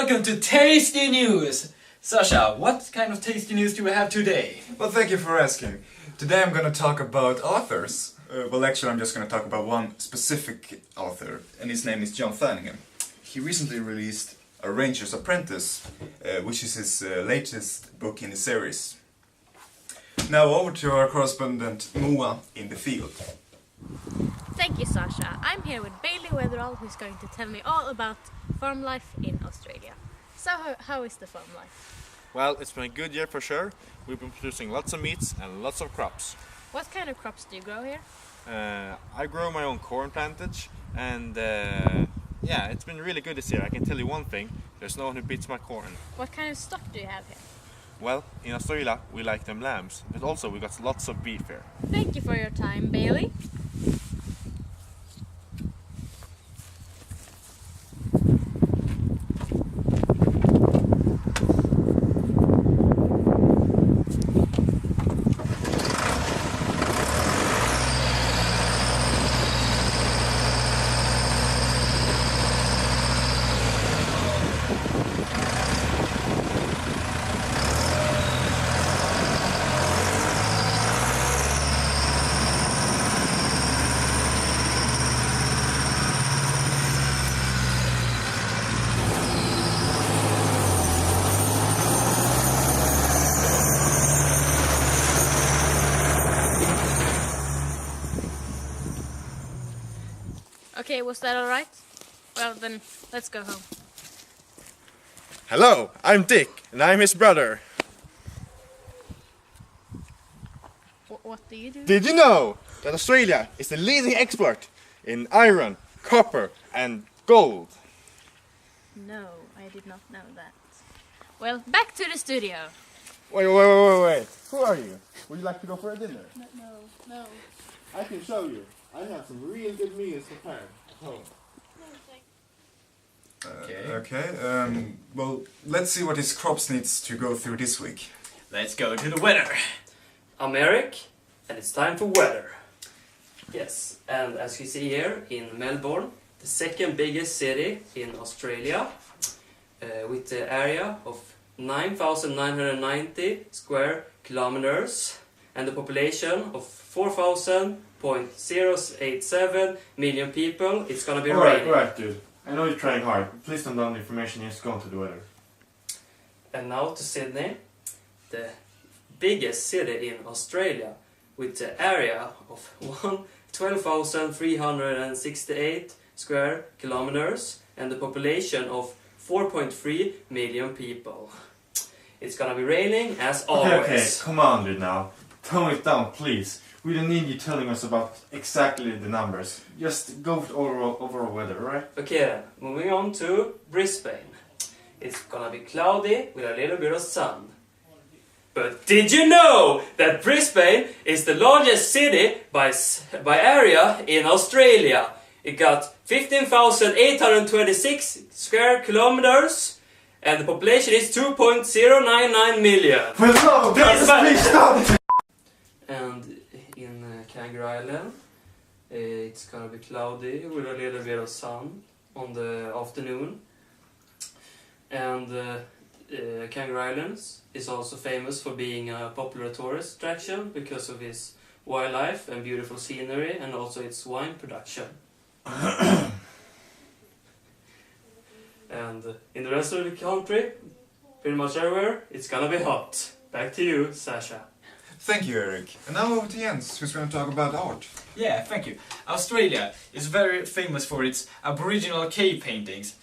welcome to Tasty News! Sasha, what kind of tasty news do we have today? Well, thank you for asking. Today I'm gonna talk about authors. Well, actually I'm just gonna talk about one specific author, and his name is John Flanagan. He recently released A Ranger's Apprentice, which is his latest book in the series. Now over to our correspondent Moa in the field. Thank you, Sasha. I'm here with Bailey Weatherall, who's going to tell me all about farm life in Australia. So, how is the farm life? Well, it's been a good year for sure. We've been producing lots of meats and lots of crops. What kind of crops do you grow here? I grow my own corn plantage, and yeah, it's been really good this year. I can tell you one thing, there's no one who beats my corn. What kind of stock do you have here? Well, in Australia we like them lambs, but also we got lots of beef here. Thank you for your time, Bailey. Okay, was that alright? Well then, let's go home. Hello, I'm Dick, and I'm his brother. What do you do? Did you know that Australia is the leading export in iron, copper and gold? No, I did not know that. Well, back to the studio. Wait. Who are you? Would you like to go for a dinner? No. I can show you. I have some really good meals prepared at home. Well, let's see what his crops needs to go through this week. Let's go to the weather. I'm Eric, and it's time for weather. Yes, and as you see here in Melbourne, the second biggest city in Australia, with the area of 9,990 square kilometers and the population of 4,087 million people, it's gonna be raining. Alright, dude. I know you're trying hard, but please don't down the information, just go on to the weather. And now to Sydney, the biggest city in Australia, with the area of 12,368 square kilometers and the population of 4.3 million people. It's gonna be raining as always. Okay, come on, dude, now. Tone it down, please. We don't need you telling us about exactly the numbers. Just go with overall weather, right? Okay then, moving on to Brisbane. It's gonna be cloudy with a little bit of sun. But did you know that Brisbane is the largest city by area in Australia? It got 15,826 square kilometers and the population is 2.099 million. Well, no, please stop! And in Kangaroo Island, it's gonna be cloudy with a little bit of sun on the afternoon. And Kangaroo Islands is also famous for being a popular tourist attraction because of its wildlife and beautiful scenery, and also its wine production. And in the rest of the country, pretty much everywhere, it's gonna be hot. Back to you, Sasha. Thank you, Eric. And now over to Jens, who's going to talk about art. Yeah, thank you. Australia is very famous for its Aboriginal cave paintings.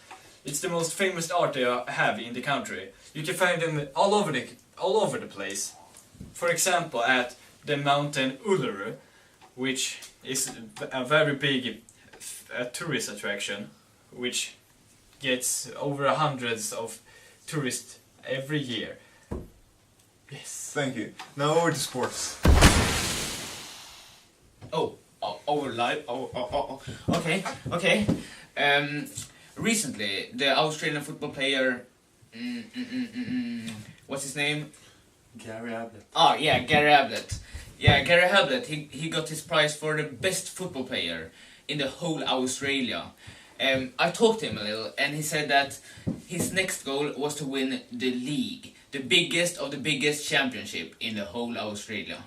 It's the most famous art they have in the country. You can find them all over the place. For example, at the mountain Uluru, which is a very big tourist attraction, which gets over hundreds of tourists every year. Yes. Thank you. Now over to sports. Over live. Okay. Recently, the Australian football player, what's his name? Gary Ablett. Oh yeah, Gary Ablett. Yeah, Gary Ablett. He got his prize for the best football player in the whole Australia. I talked to him a little, and he said that his next goal was to win the league, the biggest of the biggest championship in the whole of Australia.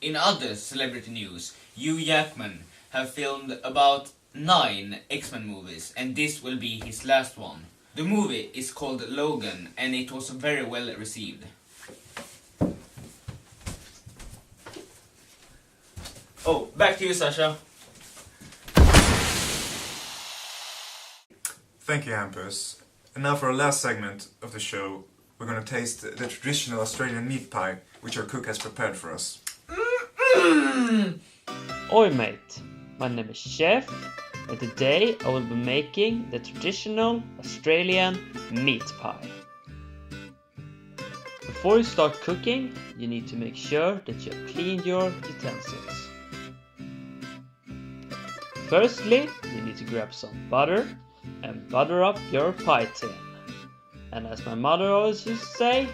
In other celebrity news, Hugh Jackman have filmed about 9 X-Men movies, and this will be his last one. The movie is called Logan, and it was very well received. Oh, back to you, Sasha. Thank you, Hampus. And now for our last segment of the show, we're gonna taste the traditional Australian meat pie, which our cook has prepared for us. Oi mate, my name is Chef, and today I will be making the traditional Australian meat pie. Before you start cooking, you need to make sure that you have cleaned your utensils. Firstly, you need to grab some butter and butter up your pie tin. And as my mother always used to say,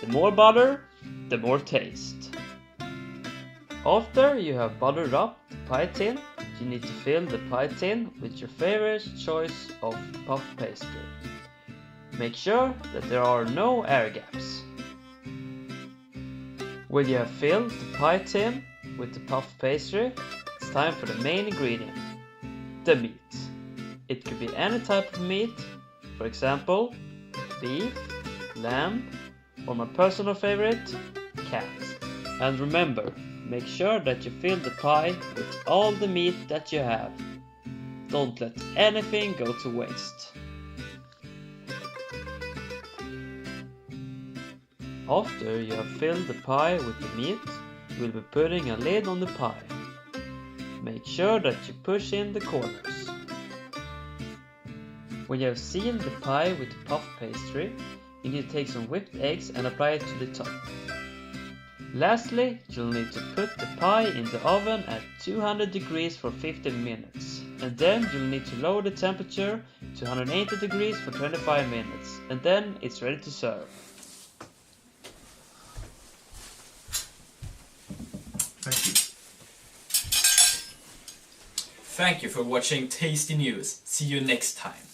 the more butter, the more taste. After you have buttered up the pie tin, you need to fill the pie tin with your favorite choice of puff pastry. Make sure that there are no air gaps. When you have filled the pie tin with the puff pastry, it's time for the main ingredient, the meat. It could be any type of meat, for example, beef, lamb, or my personal favorite, cat. And remember, make sure that you fill the pie with all the meat that you have. Don't let anything go to waste. After you have filled the pie with the meat, you will be putting a lid on the pie. Make sure that you push in the corners. When you have sealed the pie with the puff pastry, you need to take some whipped eggs and apply it to the top. Lastly, you'll need to put the pie in the oven at 200 degrees for 15 minutes. And then you'll need to lower the temperature to 180 degrees for 25 minutes. And then it's ready to serve. Thank you. Thank you for watching Tasty News. See you next time.